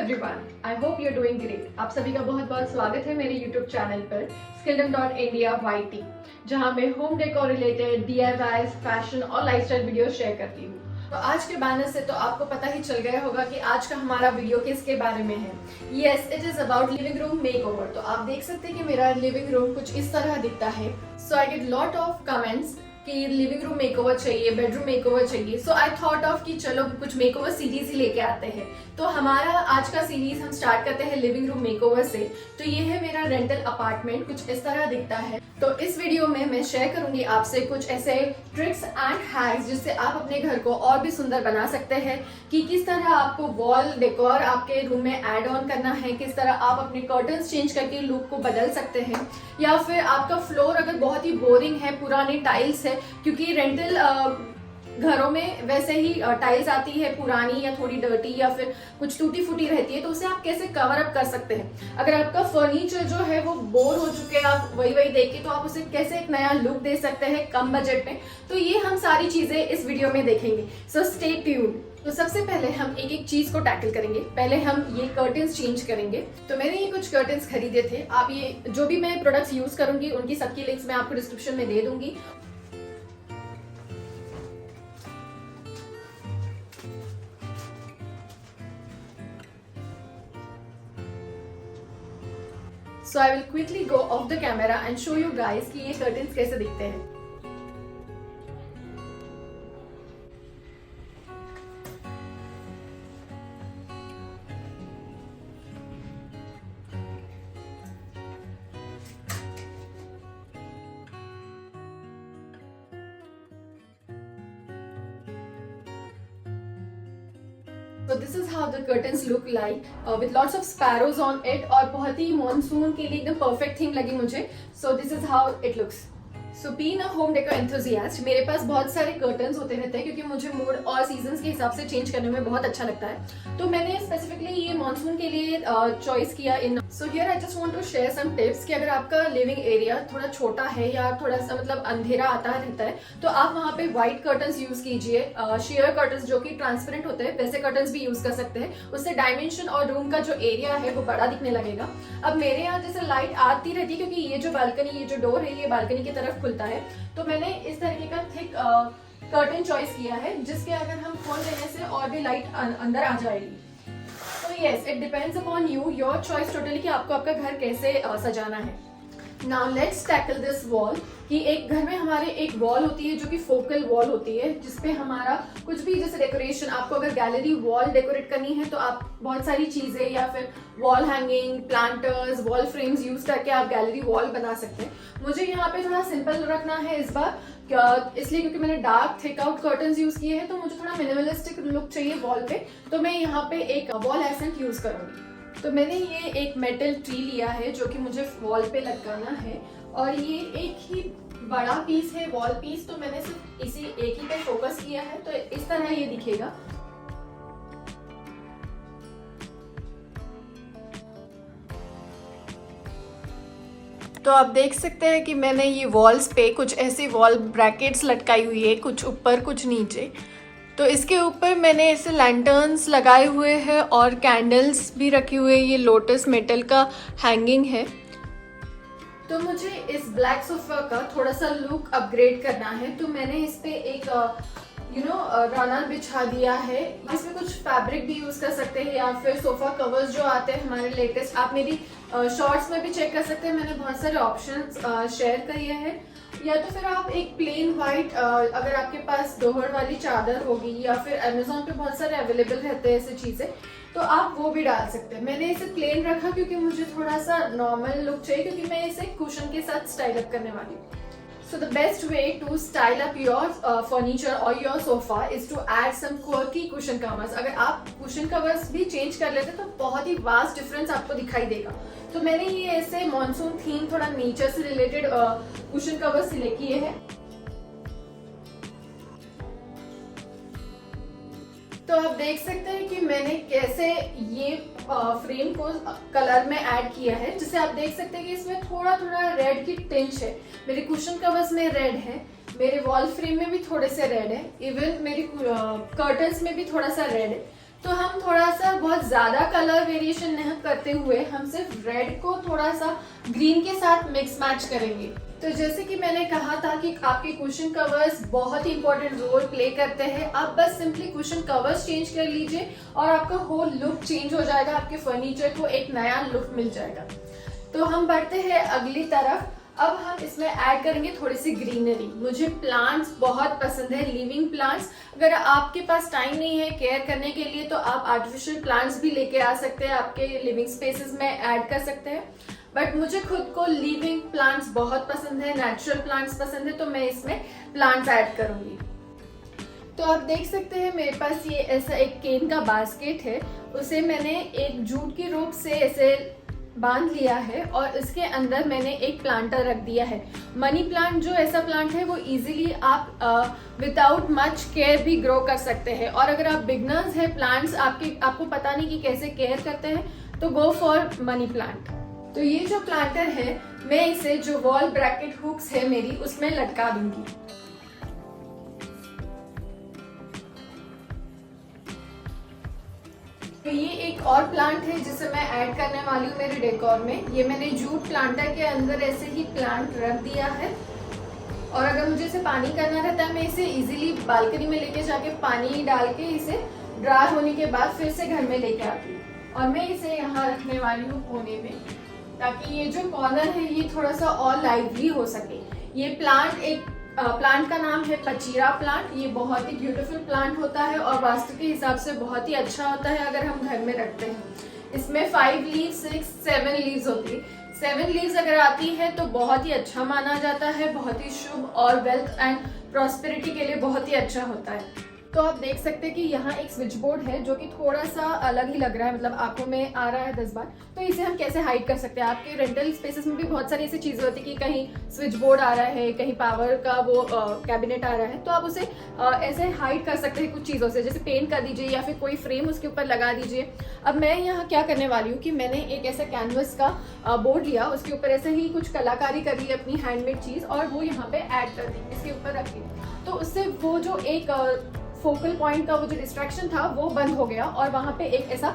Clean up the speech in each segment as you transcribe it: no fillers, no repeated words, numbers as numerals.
Everyone, I hope you are doing great. आप सभी का बहुत बहुत स्वागत है मेरे यूट्यूब चैनल पर skilldom.india जहां मैं home decor related DIYs, fashion और लाइफस्टाइल वीडियो शेयर करती हूँ। तो आज के बैनर से तो आपको पता ही चल गया होगा कि आज का हमारा वीडियो किसके बारे में है। Yes, it is about living room makeover. तो आप देख सकते हैं कि मेरा लिविंग रूम कुछ इस तरह दिखता है। So I get lot of comments कि लिविंग रूम मेकओवर चाहिए, बेडरूम मेकओवर चाहिए। सो आई थॉट ऑफ कि चलो कुछ मेकओवर सीरीज ही लेके आते हैं। तो हमारा आज का सीरीज हम स्टार्ट करते हैं लिविंग रूम मेकओवर से। तो ये है मेरा रेंटल अपार्टमेंट, कुछ इस तरह दिखता है। तो इस वीडियो में मैं शेयर करूंगी आपसे कुछ ऐसे ट्रिक्स एंड हैक्स जिससे आप अपने घर को और भी सुंदर बना सकते हैं कि किस तरह आपको वॉल डेकोर आपके रूम में ऐड ऑन करना है, किस तरह आप अपने कर्टन्स चेंज करके लुक को बदल सकते हैं, या फिर आपका फ्लोर अगर बहुत ही बोरिंग है, पुराने टाइल्स है, क्योंकि रेंटल घरों में वैसे ही टाइल्स आती है पुरानी या थोड़ी डर्टी या फिर कुछ टूटी फूटी रहती है, तो उसे आप कैसे कवर अप कर सकते हैं। अगर आपका फर्नीचर जो है वो बोर हो चुके हैं, आप वही देख के, तो आप उसे कैसे एक नया लुक दे सकते हैं कम बजट में। तो ये हम सारी चीजें इस वीडियो में देखेंगे। So stay tuned. तो सबसे पहले हम एक एक चीज को टैकल करेंगे। पहले हम ये कर्टन्स चेंज करेंगे। तो मैंने ये कुछ कर्टन्स खरीदे थे। आप ये जो भी मैं प्रोडक्ट्स यूज करूंगी उनकी सबकी लिंक्स मैं आपको डिस्क्रिप्शन में दे दूंगी। So I will quickly go off the camera and show you guys कि ये कर्टन्स कैसे दिखते हैं। So this is how the curtains look like with lots of sparrows on it और बहुत ही मॉनसून के लिए एकदम परफेक्ट थीम लगी मुझे। So this is how it looks. So being a home decor enthusiast, मेरे पास बहुत सारे कर्टन्स होते रहते हैं क्योंकि मुझे मूड और सीजन्स के हिसाब से चेंज करने में बहुत अच्छा लगता है। तो मैंने स्पेसिफिकली ये मॉनसून के लिए चॉइस किया इन। So here I just want to share some tips कि अगर आपका लिविंग एरिया थोड़ा छोटा है या थोड़ा सा मतलब अंधेरा आता रहता है, तो आप वहाँ पे व्हाइट कर्टन्स यूज कीजिए। शेयर कर्टन्स जो कि ट्रांसपेरेंट होते हैं वैसे कर्टन्स भी यूज कर सकते हैं। उससे डायमेंशन और रूम का जो एरिया है वो बड़ा दिखने लगेगा। अब मेरे यहाँ जैसे लाइट आती रहती है क्योंकि ये जो बालकनी, ये जो डोर है ये बालकनी की तरफ खुलता है, तो मैंने इस तरीके का थिक कर्टन चॉइस किया है जिसके अगर हम खोल देने से और भी लाइट अंदर आ जाएगी। तो yes, it depends upon you, your choice totally कि आपको आपका घर कैसे सजाना है। Now let's tackle this wall कि एक घर में हमारे एक वॉल होती है जो कि फोकल वॉल होती है, जिसपे हमारा कुछ भी जैसे डेकोरेशन, आपको अगर गैलरी वॉल डेकोरेट करनी है तो आप बहुत सारी चीजें या फिर wall hanging, planters, wall frames use करके आप गैलरी वॉल बना सकते हैं। मुझे यहाँ पे थोड़ा सिंपल रखना है इस बार, इसलिए क्योंकि मैंने dark thick out curtains use किए हैं, तो मुझे थोड़ा मिनिमलिस्टिक लुक चाहिए वॉल पे, तो मैं यहाँ पे एक वॉल एसेंट यूज करूंगी। तो मैंने ये एक मेटल ट्री लिया है जो कि मुझे वॉल पे लगाना है, और ये एक ही बड़ा पीस है वॉल पीस, तो मैंने सिर्फ इसी एक ही पे फोकस किया है। तो इस तरह ये दिखेगा। तो आप देख सकते हैं कि मैंने ये वॉल्स पे कुछ ऐसी वॉल ब्रैकेट्स लटकाई हुई है, कुछ ऊपर कुछ नीचे। तो इसके ऊपर मैंने ऐसे लैंटर्न्स लगाए हुए हैं और कैंडल्स भी रखे हुए हैं। ये लोटस मेटल का हैंगिंग है। तो मुझे इस ब्लैक सोफा का थोड़ा सा लुक अपग्रेड करना है, तो मैंने इस पे एक रनर बिछा दिया है। इसमें कुछ फैब्रिक भी यूज कर सकते हैं या फिर सोफा कवर्स जो आते हैं हमारे लेटेस्ट, आप मेरी शॉर्ट्स में भी चेक कर सकते हैं। मैंने बहुत सारे ऑप्शंस शेयर किए हैं। या तो फिर आप एक प्लेन व्हाइट, अगर आपके पास दोहर वाली चादर होगी, या फिर अमेजोन पे बहुत सारे अवेलेबल रहते हैं ऐसी चीजें, तो आप वो भी डाल सकते हैं। मैंने इसे प्लेन रखा क्योंकि मुझे थोड़ा सा नॉर्मल लुक चाहिए, क्योंकि मैं इसे कुशन के साथ स्टाइल अप करने वाली हूँ। So the best way to style up your furniture or your sofa is to add some quirky cushion covers. अगर आप cushion covers भी change कर लेते तो बहुत ही vast difference आपको दिखाई देगा। तो मैंने ये ऐसे मॉनसून थीम, थोड़ा नेचर से रिलेटेड cushion covers सिलेक्ट किए हैं। तो आप देख सकते हैं कि मैंने कैसे ये फ्रेम को कलर में ऐड किया है, जिसे आप देख सकते हैं कि इसमें थोड़ा थोड़ा रेड की टिंच है। मेरे कुशन कवर्स में रेड है, मेरे वॉल फ्रेम में भी थोड़े से रेड है, इवन मेरी कर्टन्स में भी थोड़ा सा रेड है। तो हम थोड़ा सा बहुत ज़्यादा कलर वेरिएशन नहीं करते हुए हम सिर्फ रेड को थोड़ा सा ग्रीन के साथ मिक्स मैच करेंगे। तो जैसे कि मैंने कहा था कि आपके कुशन कवर्स बहुत ही इंपॉर्टेंट रोल प्ले करते हैं। आप बस सिंपली कुशन कवर्स चेंज कर लीजिए और आपका होल लुक चेंज हो जाएगा, आपके फर्नीचर को एक नया लुक मिल जाएगा। तो हम बढ़ते हैं अगली तरफ। अब हम इसमें ऐड करेंगे थोड़ी सी ग्रीनरी। मुझे प्लांट्स बहुत पसंद है, लिविंग प्लांट्स। अगर आपके पास टाइम नहीं है केयर करने के लिए तो आप आर्टिफिशियल प्लांट्स भी लेके आ सकते हैं, आपके लिविंग स्पेसेस में ऐड कर सकते हैं। बट मुझे खुद को लिविंग प्लांट्स बहुत पसंद है, नेचुरल प्लांट्स पसंद है, तो मैं इसमें प्लांट्स ऐड करूंगी। तो आप देख सकते हैं मेरे पास ये ऐसा एक केन का बास्केट है, उसे मैंने एक जूट की रोप से ऐसे बांध लिया है और इसके अंदर मैंने एक प्लांटर रख दिया है। मनी प्लांट जो ऐसा प्लांट है वो इजीली आप विदाउट मच केयर भी ग्रो कर सकते हैं। और अगर आप बिगनर्स हैं, प्लांट्स आपको पता नहीं कि कैसे केयर करते हैं, तो गो फॉर मनी प्लांट। तो ये जो प्लांटर है मैं इसे जो वॉल ब्रैकेट हुक्स है मेरी उसमें लटका दूंगी। तो ये एक और प्लांट है जिसे मैं ऐड करने वाली हूँ मेरे डेकोर में। ये मैंने जूट प्लांटर के अंदर ऐसे ही प्लांट रख दिया है और अगर मुझे इसे पानी करना रहता है मैं इसे इजीली बालकनी में लेके जाके पानी डाल के इसे ड्राई होने के बाद फिर से घर में लेके आती हूँ। और मैं इसे यहाँ रखने वाली हूँ कोने में, ताकि ये जो कॉर्नर है ये थोड़ा सा और लाइवली हो सके। ये प्लांट का नाम है पचीरा प्लांट। ये बहुत ही ब्यूटीफुल प्लांट होता है और वास्तु के हिसाब से बहुत ही अच्छा होता है अगर हम घर में रखते हैं। इसमें 5 लीव्स, 6, 7 लीव्स होती है। 7 लीव्स अगर आती है तो बहुत ही अच्छा माना जाता है, बहुत ही शुभ और वेल्थ एंड प्रॉस्पेरिटी के लिए बहुत ही अच्छा होता है। तो आप देख सकते हैं कि यहाँ एक स्विच बोर्ड है जो कि थोड़ा सा अलग ही लग रहा है, मतलब आंखों में आ रहा है 10 बार। तो इसे हम कैसे हाइड कर सकते हैं? आपके रेंटल स्पेसेस में भी बहुत सारी ऐसी चीज़ें होती है कि कहीं स्विच बोर्ड आ रहा है, कहीं पावर का वो कैबिनेट आ रहा है, तो आप उसे ऐसे हाइड कर सकते हैं कुछ चीज़ों से, जैसे पेंट कर दीजिए या फिर कोई फ्रेम उसके ऊपर लगा दीजिए। अब मैं यहाँ क्या करने वाली हूँ कि मैंने एक ऐसा कैनवस का बोर्ड लिया, उसके ऊपर ऐसे ही कुछ कलाकारी करी अपनी हैंडमेड चीज़ और वो यहाँ पे ऐड कर दी, इसके ऊपर रखी। तो उससे वो जो एक फोकल पॉइंट का वो जो डिस्ट्रैक्शन था वो बंद हो गया और वहाँ पे एक ऐसा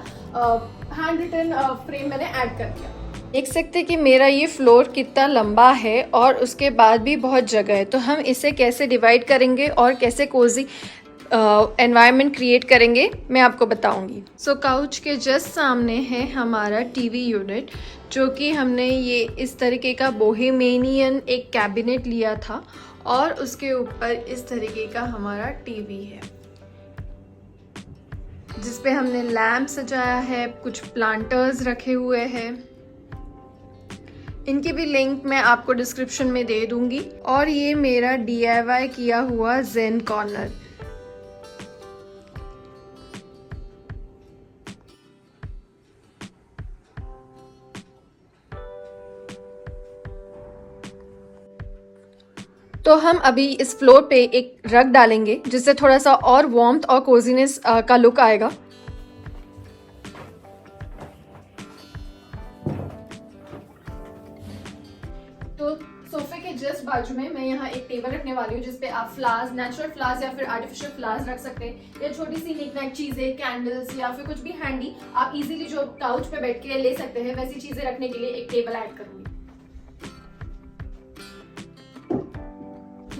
हैंड रिटन फ्रेम मैंने ऐड कर दिया। देख सकते हैं कि मेरा ये फ्लोर कितना लंबा है और उसके बाद भी बहुत जगह है। तो हम इसे कैसे डिवाइड करेंगे और कैसे कोजी एनवायरनमेंट क्रिएट करेंगे मैं आपको बताऊंगी। सो काउच के जस्ट सामने है हमारा टीवी यूनिट, जो कि हमने ये इस तरीके का बोहेमियन एक कैबिनेट लिया था और उसके ऊपर इस तरीके का हमारा टीवी है जिस पे हमने लैम्प सजाया है, कुछ प्लांटर्स रखे हुए हैं। इनकी भी लिंक मैं आपको डिस्क्रिप्शन में दे दूंगी। और ये मेरा DIY किया हुआ जेन कॉर्नर। तो हम अभी इस फ्लोर पे एक रग डालेंगे जिससे थोड़ा सा और वार्मथ और कोजीनेस का लुक आएगा। तो सोफे के जस्ट बाजू में मैं यहाँ एक टेबल रखने वाली हूँ जिसपे आप फ्लावर्स, नेचुरल फ्लावर्स या फिर आर्टिफिशियल फ्लावर्स रख सकते हैं, या छोटी सी निक-नैक चीजें, कैंडल्स या फिर कुछ भी हैंडी आप इजीली जो काउच पे बैठ के ले सकते हैं, वैसी चीजें रखने के लिए एक टेबल ऐड करूंगी।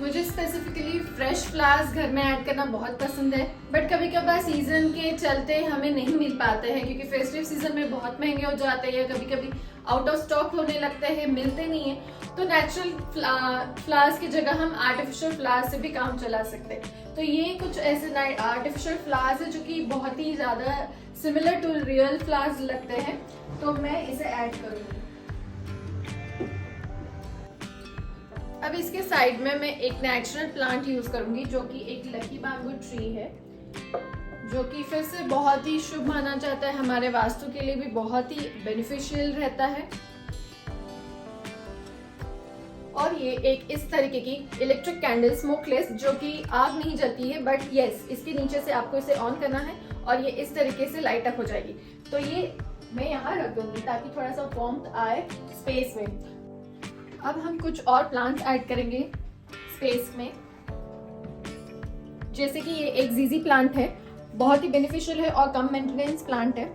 मुझे स्पेसिफिकली फ्रेश फ्लावर्स घर में ऐड करना बहुत पसंद है, बट कभी कभार सीजन के चलते हमें नहीं मिल पाते हैं क्योंकि फेस्टिव सीजन में बहुत महंगे हो जाते हैं, कभी कभी आउट ऑफ स्टॉक होने लगते हैं, मिलते नहीं है। तो नेचुरल फ्लावर्स की जगह हम आर्टिफिशियल फ्लावर्स से भी काम चला सकते हैं। तो ये कुछ ऐसे आर्टिफिशियल फ्लावर्स है जो कि बहुत ही ज़्यादा सिमिलर टू रियल फ्लावर्स लगते हैं, तो मैं इसे ऐड करूँगी। अब इसके साइड में मैं एक नेचुरल प्लांट यूज करूंगी जो कि एक लकी बैम्बू ट्री है, जो कि फिर से बहुत ही शुभ माना जाता है, हमारे वास्तु के लिए भी बहुत ही बेनिफिशियल रहता है। और ये एक इस तरीके की इलेक्ट्रिक कैंडल, स्मोकलेस, जो कि आग नहीं जलती है, बट यस इसके नीचे से आपको इसे ऑन करना है और ये इस तरीके से लाइट अप हो जाएगी। तो ये मैं यहाँ रख दूंगी ताकि थोड़ा सा वार्मथ आए स्पेस में। अब हम कुछ और प्लांट्स ऐड करेंगे स्पेस में, जैसे कि ये एक जीजी प्लांट है बहुत ही बेनिफिशियल है और कम मेंटेनेंस प्लांट है।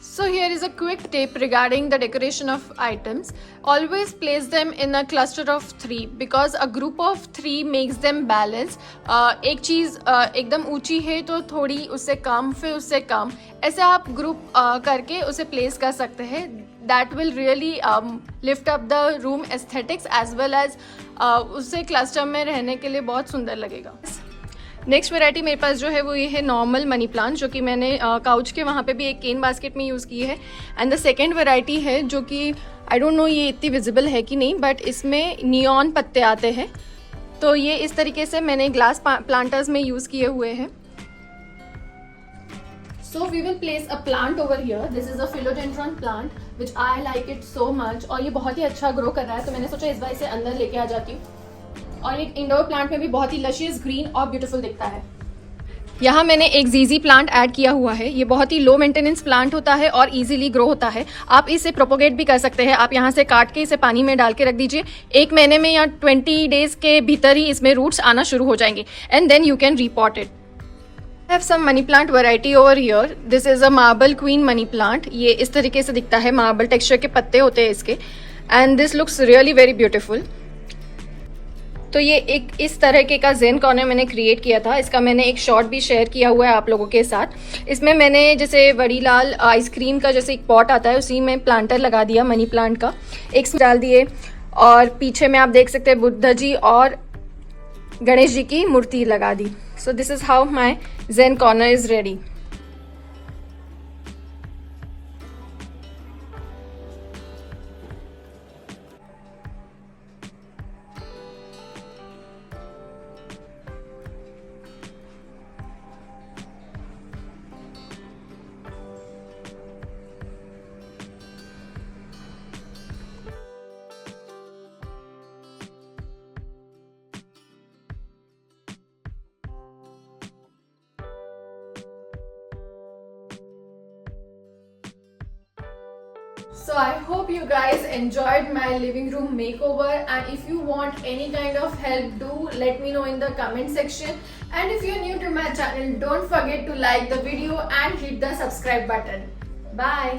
So here is a quick tip regarding the decoration of items. Always place them in a cluster of 3 because a group of 3 makes them balance. एक चीज़ एकदम ऊंची है तो थोड़ी उससे कम, फिर उससे कम, ऐसे आप ग्रुप करके उसे प्लेस कर सकते हैं. That will really lift up the room aesthetics as well as उससे क्लस्टर में रहने के लिए बहुत सुंदर लगेगा. नेक्स्ट वैरायटी मेरे पास जो है वो ये है नॉर्मल मनी प्लांट, जो कि मैंने काउच के वहाँ पे भी एक केन बास्केट में यूज़ की है. एंड द सेकेंड वैरायटी है जो कि आई डोंट नो ये इतनी विजिबल है कि नहीं, बट इसमें नियॉन पत्ते आते हैं. तो ये इस तरीके से मैंने ग्लास प्लांटर्स में यूज़ किए हुए हैं. So we will place a plant over here. This is a philodendron plant which I like it so much. और ये बहुत ही अच्छा ग्रो कर रहा है, तो मैंने सोचा इस बार इसे अंदर लेके आ जाती हूँ. और एक इंडोर प्लांट में भी बहुत ही लशियस ग्रीन और ब्यूटीफुल दिखता है. यहाँ मैंने एक जीजी प्लांट ऐड किया हुआ है. ये बहुत ही लो मेंटेनेंस प्लांट होता है और इजीली ग्रो होता है. आप इसे प्रोपोगेट भी कर सकते हैं. आप यहाँ से काट के इसे पानी में डाल के रख दीजिए. 1 महीने में या 20 डेज के भीतर ही इसमें रूट्स आना शुरू हो जाएंगे. And then you can report it. I have some money plant variety over here. This is a marble queen money plant. ये इस तरीके से दिखता है, मार्बल टेक्सचर के पत्ते होते हैं इसके. And this looks really very beautiful. तो ये एक इस तरीके का जेन कॉर्नर मैंने क्रिएट किया था. इसका मैंने एक शॉट भी शेयर किया हुआ है आप लोगों के साथ. इसमें मैंने जैसे वड़ीलाल आइसक्रीम का जैसे एक पॉट आता है, उसी में प्लांटर लगा दिया मनी प्लांट का, एक डाल दिए. और पीछे में आप देख सकते हैं बुद्ध जी और गणेश जी की मूर्ति लगा दी. So this is how my Zen corner is ready. So I hope you guys enjoyed my living room makeover, and if you want any kind of help, do let me know in the comment section. And if you're new to my channel, don't forget to like the video and hit the subscribe button. Bye.